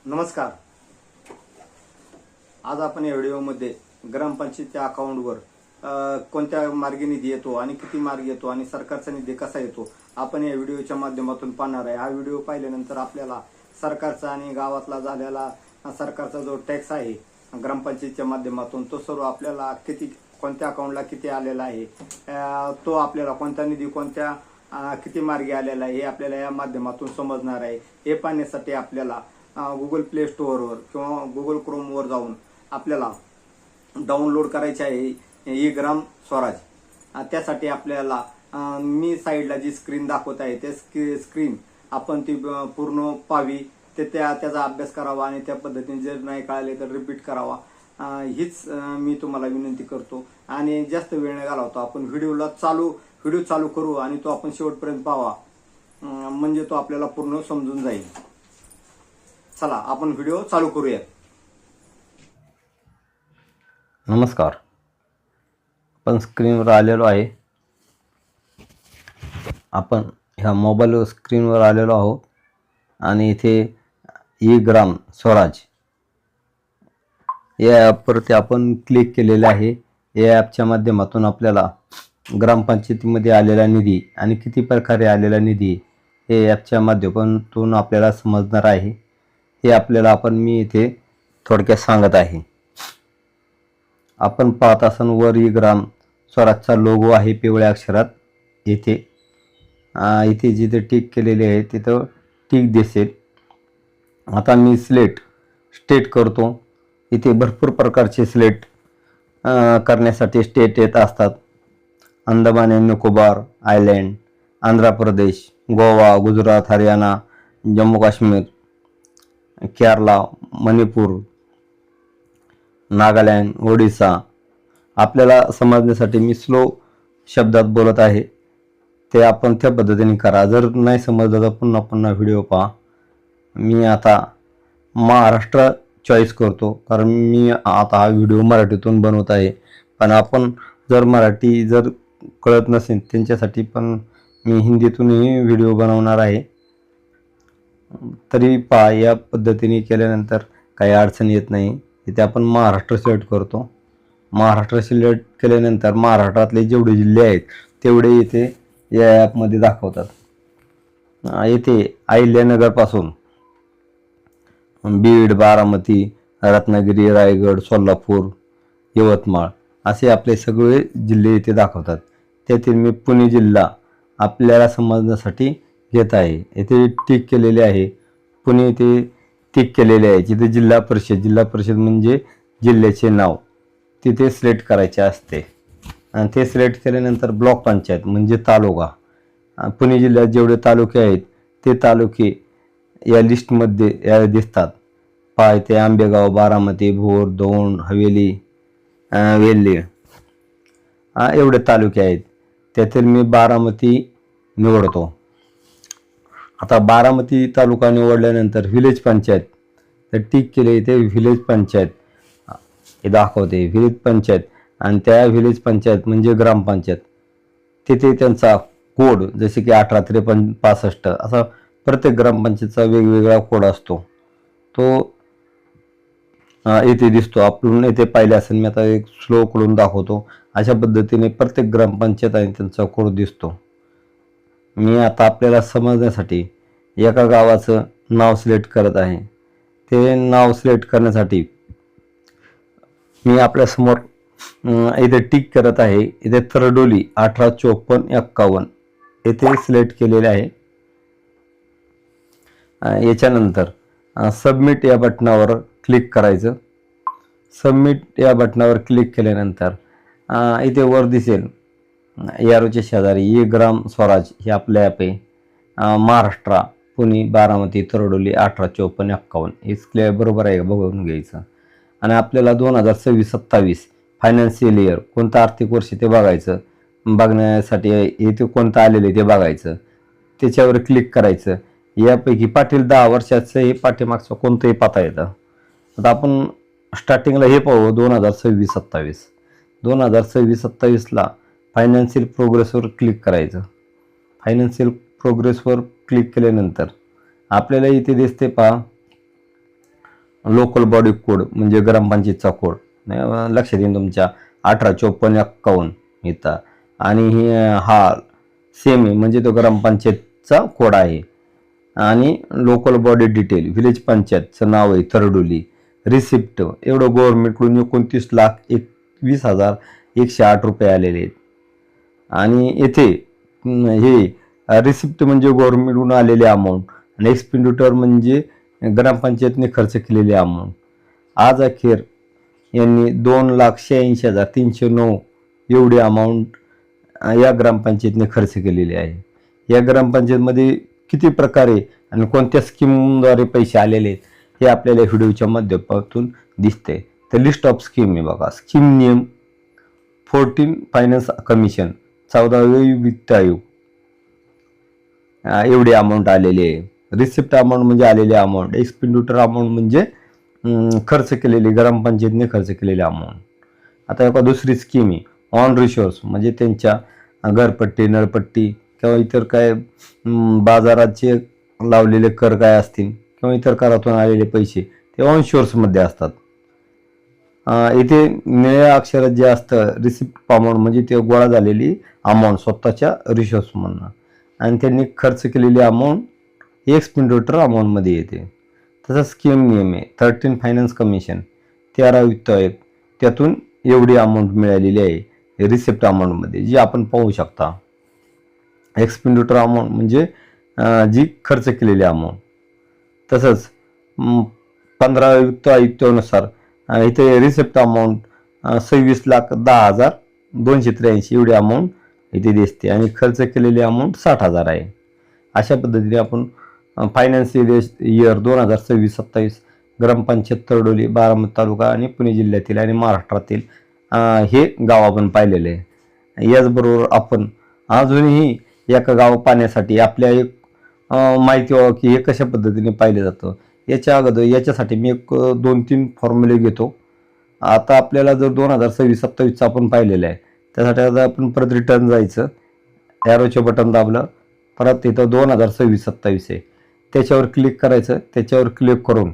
नमस्कार. आज आपण या व्हिडिओमध्ये ग्रामपंचायतीच्या अकाउंटवर कोणत्या मार्गे निधी येतो आणि किती मार्ग येतो आणि सरकारचा निधी कसा येतो आपण या व्हिडिओच्या माध्यमातून पाहणार आहे. हा व्हिडिओ पाहिल्यानंतर आपल्याला सरकारचा आणि गावातला झालेला सरकारचा जो टॅक्स आहे ग्रामपंचायतीच्या माध्यमातून तो सर्व आपल्याला किती कोणत्या अकाउंटला किती आलेला आहे, तो आपल्याला कोणता निधी कोणत्या किती मार्गे आलेला आहे हे आपल्याला या माध्यमातून समजणार आहे. हे पाहण्यासाठी आपल्याला गुगल प्ले स्टोअरवर किंवा गुगल क्रोमवर जाऊन आपल्याला डाउनलोड करायचे आहे ई ग्राम स्वराज. त्यासाठी आपल्याला मी साईडला जी स्क्रीन दाखवत आहे ते स्क्रीन आपण ती पूर्ण पाहावी, त्याचा अभ्यास करावा आणि त्या पद्धतीने जर नाही कळाले तर रिपीट करावा, हीच मी तुम्हाला विनंती करतो. आणि जास्त वेळ न घालवता आपण व्हिडिओ चालू करू आणि तो आपण शेवटपर्यंत पाहावा, म्हणजे तो आपल्याला पूर्ण समजून जाईल. चला आपण व्हिडिओ चालू करूया. नमस्कार. आपण स्क्रीनवर आलेलो आहे. आपण ह्या मोबाईल स्क्रीनवर आलेलो आहोत आणि इथे ई ग्राम स्वराज या ॲपवरती आपण क्लिक केलेले आहे. या ॲपच्या माध्यमातून आपल्याला ग्रामपंचायतीमध्ये आलेला निधी आणि किती प्रकारे आलेला निधी हे ॲपच्या माध्यमातून आपल्याला समजणार आहे. हे आपल्याला मी इथे थोडक्यात सांगत आहे. आपण पाहत असाल वर ई ग्राम स्वराजचा लोगो आहे पिवळ्या अक्षरात. इथे जिथे टिक केलेले आहे तिथं टिक दिसेल. आता मी स्टेट करतो. इथे भरपूर प्रकारचे सिलेक्ट करण्यासाठी स्टेट येत असतात. अंदमान आणि निकोबार आयलँड, आंध्र प्रदेश, गोवा, गुजरात, हरियाणा, जम्मू काश्मीर, केरला, मणिपूर, नागालँड, ओडिसा. आपल्याला समजण्यासाठी मी स्लो शब्दात बोलत आहे, ते आपण त्या पद्धतीने करा. जर नाही समजलं तर पुन्हा व्हिडिओ पहा. मी आता महाराष्ट्र चॉईस करतो कारण मी आता हा व्हिडिओ मराठीतून बनवत आहे. पण आपण जर मराठी कळत नसेल त्यांच्यासाठी पण मी हिंदीतूनही व्हिडिओ बनवणार आहे. तरी पहा, या पद्धतीने केल्यानंतर काही अडचण येत नाही. इथे आपण महाराष्ट्र सिलेक्ट करतो. महाराष्ट्र सिलेक्ट केल्यानंतर महाराष्ट्रातले जेवढे जिल्हे आहेत तेवढे इथे या ॲपमध्ये दाखवतात. इथे अहिल्यानगरपासून बीड, बारामती, रत्नागिरी, रायगड, सोलापूर, यवतमाळ असे आपले सगळे जिल्हे इथे दाखवतात. त्यातील मी पुणे जिल्हा आपल्याला समजण्यासाठी घेत आहे. इथे टिक केलेले आहे. पुणे इथे टिक केलेले आहे. जिथे जिल्हा परिषद म्हणजे जिल्ह्याचे नाव तिथे सिलेक्ट करायचे असते. आणि ते सिलेक्ट केल्यानंतर ब्लॉक पंचायत म्हणजे तालुका. पुणे जिल्ह्यात जेवढे तालुके आहेत ते तालुके या लिस्टमध्ये दिसतात. पहा, इथे आंबेगाव, बारामती, भोर, दौंड, हवेली, वेल्हे एवढे तालुके आहेत. त्यातील मी बारामती निवडतो. आता बारामती तालुका निवडल्यानंतर व्हिलेज पंचायत तर टिक केले. इथे व्हिलेज पंचायत हे दाखवते, व्हिलेज पंचायत. आणि त्या व्हिलेज पंचायत म्हणजे ग्रामपंचायत तिथे त्यांचा कोड जसे की 185365 असा प्रत्येक ग्रामपंचायतचा वेगवेगळा कोड असतो. तो इथे दिसतो. आपण इथे पाहिले असेल, मी आता एक स्लो करून दाखवतो. अशा पद्धतीने प्रत्येक ग्रामपंचायत आणि त्यांचा कोड दिसतो. मी आता आपल्याला समजण्यासाठी एका गावाचं नाव सिलेक्ट करत आहे. ते नाव सिलेक्ट करण्यासाठी मी आपल्यासमोर इथे टिक करत आहे. इथे तरडोली 185451 येथे सिलेक्ट केलेले आहे. याच्यानंतर सबमिट या बटनावर क्लिक करायचं. सबमिट या बटनावर क्लिक केल्यानंतर इथे वर दिसेल यारोच्या शेजारी ई ग्राम स्वराज हे आपलं ॲप आहे. महाराष्ट्र, पुणे, बारामती, तरडोली 185451 हे क्लिअर बरोबर आहे का बघून घ्यायचं. आणि आपल्याला 2026-27 फायनान्शियल इयर कोणतं आर्थिक वर्ष ते बघायचं. बघण्यासाठी इथे कोणतं आलेलं आहे ते बघायचं. त्याच्यावर क्लिक करायचं. यापैकी पाटील 10 वर्षाचं हे पाठीमागचं कोणतंही पाहता येतं. आता आपण स्टार्टिंगला हे पाहू 2026-27. 2026-27ला फायनान्शियल प्रोग्रेसवर क्लिक करायचं. फायनान्शियल प्रोग्रेसवर क्लिक केल्यानंतर आपल्याला इथे दिसते पहा लोकल बॉडी कोड म्हणजे ग्रामपंचायतचा कोड लक्षात येईल तुमच्या 185451 इथं. आणि हा सेम आहे म्हणजे तो ग्रामपंचायतचा कोड आहे. आणि लोकल बॉडी डिटेल विलेज पंचायतचं नाव आहे तरडोली. रिसिप्ट एवढं गव्हर्नमेंटकडून 29,21,108 रुपये आलेले आहेत. आणि येथे हे रिसिप्ट म्हणजे गव्हर्नमेंटकडून आलेले अमाऊंट आणि एक्सपेंडिचर म्हणजे ग्रामपंचायतने खर्च केलेली अमाऊंट. आज अखेर यांनी 2,86,309 एवढी अमाऊंट या ग्रामपंचायतने खर्च केलेली आहे. या ग्रामपंचायतमध्ये किती प्रकारे आणि कोणत्या स्कीमद्वारे पैसे आलेले आहेत हे आपल्याला व्हिडिओच्या माध्यमातून दिसते. तर लिस्ट ऑफ स्कीम आहे बघा. स्कीम नियम 14 फायनान्स कमिशन 14वे वित्त आयोग एवढी अमाऊंट आलेली आहे. रिसिप्ट अमाऊंट म्हणजे आलेली अमाऊंट. एक्सपेंडिचर अमाऊंट म्हणजे खर्च केलेली ग्रामपंचायतने खर्च केलेली अमाऊंट. आता एका दुसरी स्कीम आहे ऑन रिसोर्स म्हणजे त्यांच्या घरपट्टी नळपट्टी किंवा इतर काय बाजाराचे लावलेले कर काय असतील किंवा इतर करातून आलेले पैसे ते ऑन सोर्समध्ये असतात. इथे निळ्या अक्षरात जे असतं रिसिप्ट अमाऊंट म्हणजे ते गोळा झालेली अमाऊंट स्वतःच्या रिसोर्समधनं आणि त्यांनी खर्च केलेली अमाऊंट एक्सपेंडिचर अमाऊंटमध्ये येते. तसा स्कीम नियम आहे 13 फायनान्स कमिशन 13 वित्त आयोग त्यातून एवढी अमाऊंट मिळालेली आहे रिसिप्ट अमाऊंटमध्ये जी आपण पाहू शकता. एक्सपेंडिचर अमाऊंट म्हणजे जी खर्च केलेली अमाऊंट. तसंच 15 वित्त आयुक्तानुसार इथे रिसिप्ट अमाऊंट 26,10,283 एवढी अमाऊंट इथे दिसते आणि खर्च केलेली अमाऊंट 60,000 आहे. अशा पद्धतीने आपण फायनान्शियल इयर 2026-27 ग्रामपंचायत तरडोली बारामती तालुका आणि पुणे जिल्ह्यातील आणि महाराष्ट्रातील हे गाव आपण पाहिलेले आहे. याचबरोबर आपण अजूनही एका गाव पाहण्यासाठी आपल्या एक माहिती व्हावं की हे कशा पद्धतीने पाहिलं जातं. याच्या अगोदर याच्यासाठी मी एक 2-3 फॉर्म्युले घेतो. आता आपल्याला जर 2026-27 आपण पाहिलेलं आहे त्यासाठी आता आपण परत रिटर्न जायचं. ॲरोचे बटन दाबलं परत तिथं 2026-27 आहे त्याच्यावर क्लिक करायचं. त्याच्यावर क्लिक करून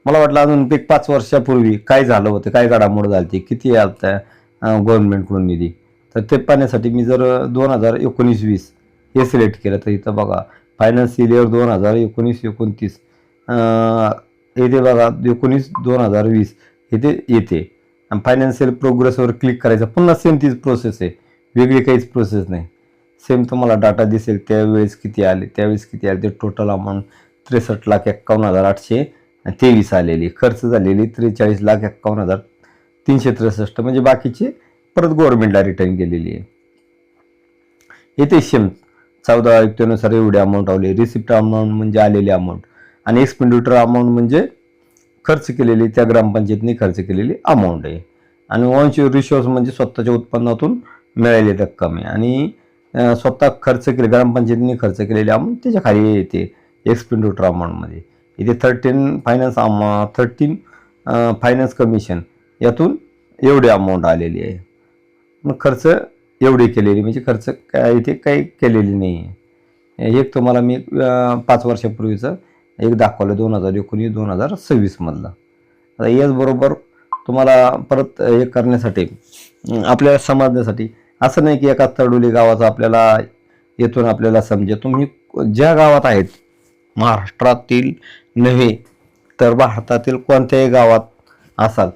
मला वाटलं अजून एक 5 वर्षापूर्वी काय झालं होतं काय घडामोड झाली ती किती आलता गव्हर्नमेंटकडून निधी तर ते पाहण्यासाठी मी जर 2019-20 हे सिलेक्ट केलं तर इथं बघा फायनान्शियल इयर 2019-29 येथे बघा 19-2020 इथे येते. आणि फायनान्शियल प्रोग्रेसवर क्लिक करायचं. पुन्हा सेम तीच प्रोसेस आहे वेगळी काहीच प्रोसेस नाही. सेम तुम्हाला डाटा दिसेल त्यावेळेस किती आले ते टोटल अमाऊंट 63,51,823 आलेली. खर्च झालेली 43,51,363 म्हणजे बाकीचे परत गव्हर्नमेंटला रिटर्न केलेली आहे. येथे सेम 14 आयुक्तानुसार एवढी अमाऊंट आली. रिसिप्ट अमाऊंट म्हणजे आलेली अमाऊंट आणि एक्सपेंडिचर अमाऊंट म्हणजे खर्च केलेली त्या ग्रामपंचायतने खर्च केलेली अमाऊंट आहे. आणि ऑन रिसोर्स म्हणजे स्वतःच्या उत्पन्नातून मिळालेली रक्कम आहे. आणि स्वतः खर्च केले ग्रामपंचायतीने खर्च केलेली अमाऊंट त्याच्या खाली येते एक्सपेंडिचर अमाऊंटमध्ये. इथे 13 फायनान्स कमिशन यातून एवढी अमाऊंट आलेली आहे. मग खर्च एवढी केलेली म्हणजे खर्च काय इथे काही केलेली नाही आहे. एक तुम्हाला मी 5 वर्षापूर्वीचं एक दाखवलं 2019-2026 मधलं. आता याचबरोबर तुम्हाला परत हे करण्यासाठी आपल्याला समजण्यासाठी असं नाही की एका तरडोली गावाचा आपल्याला येथून आपल्याला समजेल. तुम्ही ज्या गावात आहेत महाराष्ट्रातील नव्हे तर भारतातील कोणत्याही गावात असाल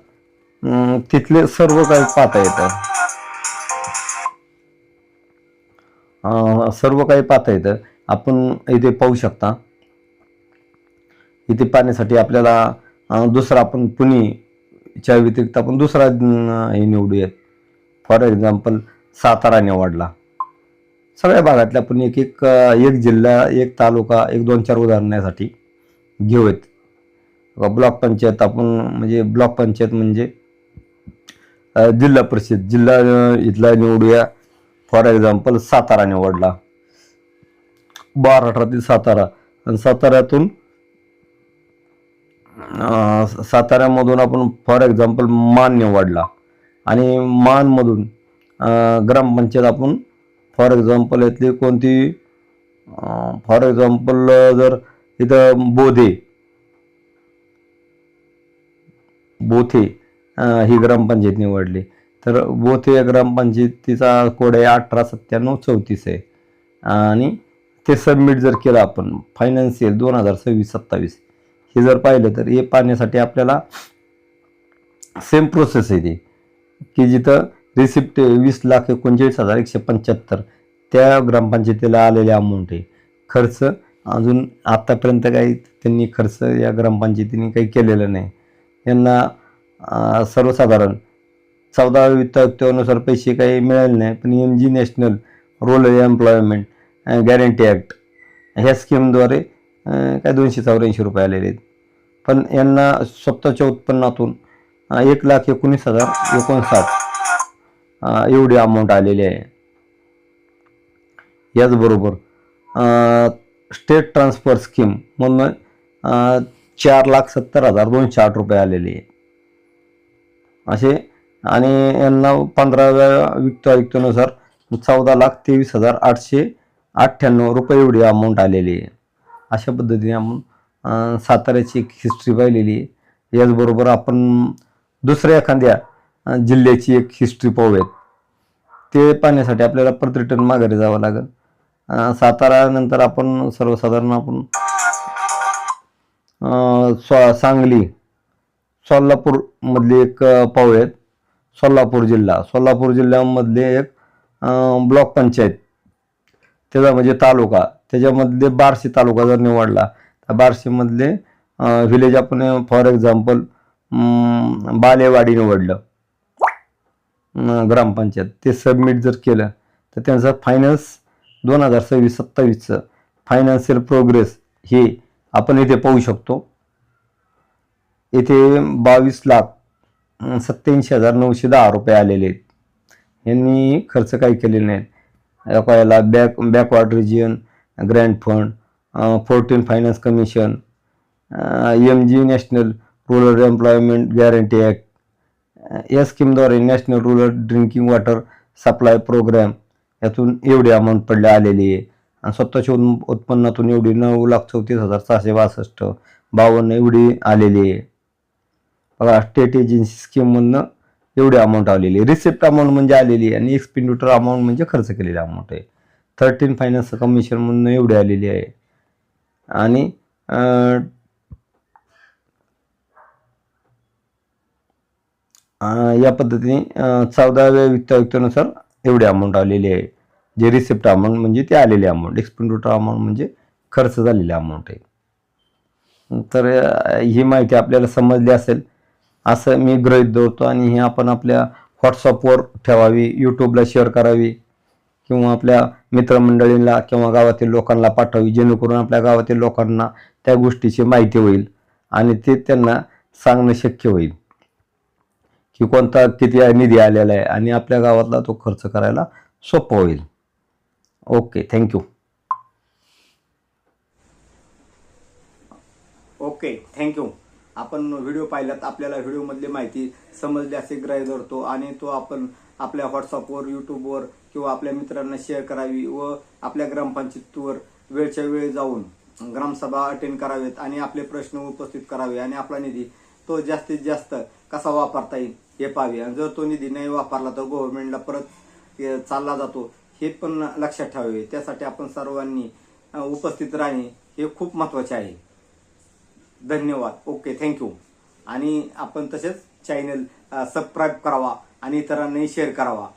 तिथले सर्व काही पाहता येतं. सर्व काही पाहता येतं आपण इथे पाहू शकता. इथे पाहण्यासाठी आपल्याला दुसरा आपण पुणेच्या व्यतिरिक्त आपण दुसरा हे निवडूयात. फॉर एक्झाम्पल सातारा निवडला. सगळ्या भागातल्या आपण एक जिल्हा एक तालुका 1-2-4 उदाहरणासाठी घेऊयात. ब्लॉक पंचायत आपण म्हणजे ब्लॉक पंचायत म्हणजे जिल्हा परिषद जिल्हा इथला निवडूया. फॉर एक्झाम्पल सातारा निवडला. महाराष्ट्रातील सातारा आणि साताऱ्यामधून आपण फॉर एक्झाम्पल मान निवडला आणि मानमधून ग्रामपंचायत आपण फॉर एक्झाम्पल यातली कोणती फॉर एक्झाम्पल जर इथं बोधे बोथे ही ग्रामपंचायत निवडली. तर बोथे या ग्रामपंचायतीचा कोड आहे 189734 आहे. आणि ते सबमिट जर केलं आपण फायनान्शियल 2026-27 हे जर पाहिलं तर हे पाहण्यासाठी आपल्याला सेम प्रोसेस आहे ती, की जिथं रिसिप्ट 20,39,175 त्या ग्रामपंचायतीला आलेले अमाऊंट आहे. खर्च अजून आतापर्यंत काही त्यांनी खर्च या ग्रामपंचायतीने काही केलेलं नाही. यांना सर्वसाधारण 14व्या वित्त आयुक्तानुसार पैसे काही मिळाले नाही, पण MG national rural employment guarantee act ह्या स्कीमद्वारे काय 284 रुपये आलेले आहेत. पण यांना स्वतःच्या उत्पन्नातून 1,19,059 एवढी अमाऊंट आलेली आहे. याचबरोबर स्टेट ट्रान्सफर स्कीम म्हणून 4,70,208 रुपये आलेले आहे असे. आणि यांना 15व्या वित्त आयुक्तानुसार 14,23,898 रुपये एवढी अमाऊंट आलेली आहे. अशा पद्धतीने आपण साताऱ्याची एक हिस्ट्री पाहिलेली आहे. याचबरोबर आपण दुसऱ्या एखाद्या जिल्ह्याची एक हिस्ट्री पाहूयात. ते पाहण्यासाठी आपल्याला परत रिटर्न माघारी जावं लागेल. सातारा नंतर आपण सर्वसाधारण आपण सांगली सोलापूर मधली एक पाहूयात. सोलापूर जिल्ह्यामधले एक ब्लॉक पंचायत, त्याचा म्हणजे तालुका, त्याच्यामधले बार्शी तालुका जर निवडला तर बार्शीमधले व्हिलेज आपण फॉर एक्झाम्पल बालेवाडी निवडलं ग्रामपंचायत, ते सबमिट जर केलं तर त्यांचा फायनान्स 2026-27चं फायनान्शियल प्रोग्रेस हे आपण इथे पाहू शकतो. इथे 22,87,910 रुपये आलेले आहेत. यांनी खर्च काही केलेले नाहीत. याला backward region grant fund, 14 finance commission, MG national rural employment guarantee act या स्कीमद्वारे national rural drinking water supply program यातून एवढी अमाऊंट पडली आलेली आहे. आणि स्वतःच्या उत्पन्नातून एवढी 9,34,662 एवढी आलेली आहे. बघा, स्टेट एजन्सी स्कीममधनं एवढी अमाऊंट आलेली आहे. रिसिप्ट अमाऊंट म्हणजे आलेली आहे आणि एक्सपेंडिचर अमाऊंट म्हणजे खर्च केलेली अमाऊंट आहे. 13 फायनान्स कमिशनमधनं एवढी आलेली आहे. आणि या पद्धतीने 14व्या वित्त आयुक्तानुसार एवढी अमाऊंट आलेली आहे. जे रिसिप्ट अमाऊंट म्हणजे ते आलेली अमाऊंट, एक्सपेंडिचर अमाऊंट म्हणजे खर्च झालेली अमाऊंट आहे. तर ही माहिती आपल्याला समजली असेल असं मी गृहीत धरतो आणि हे आपण आपल्या व्हॉट्सअपवर ठेवावी, यूट्यूबला शेअर करावी किंवा आपल्या मित्रमंडळींना किंवा गावातील लोकांना पाठवावी, जेणेकरून आपल्या गावातील लोकांना त्या गोष्टीची माहिती होईल आणि ते त्यांना सांगणं शक्य होईल की कोणता किती निधी आलेला आहे आणि आपल्या गावातला तो खर्च करायला सोपं होईल. Okay, thank you. Okay, thank you. आपण व्हिडिओ पाहिलात, आपल्याला व्हिडिओमधली माहिती समजली असे गृहीत धरतो आणि तो आपण आपल्या व्हॉट्सअपवर, यूट्यूबवर किंवा आपल्या मित्रांना शेअर करावी व आपल्या ग्रामपंचायतीवर वेळच्या वेळ जाऊन ग्रामसभा अटेंड करावेत आणि आपले प्रश्न उपस्थित करावे आणि आपला निधी तो जास्तीत जास्त कसा वापरता येईल हे पाहावे. आणि जर तो निधी नाही वापरला तर गव्हर्नमेंटला परत चालला जातो हे पण लक्षात ठेवावे. त्यासाठी आपण सर्वांनी उपस्थित राहणे हे खूप महत्त्वाचे आहे. धन्यवाद. Okay, thank you. आणि आपण तसेच चॅनल सबस्क्राईब करावा आणि इतरांनाही शेअर करावा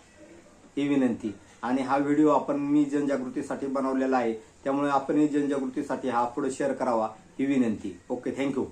ही विनंती. आणि हा व्हिडिओ आपण मी जनजागृतीसाठी बनवलेला आहे, त्यामुळे आपणही जनजागृतीसाठी हा पुढे शेअर करावा ही विनंती. Okay, thank you.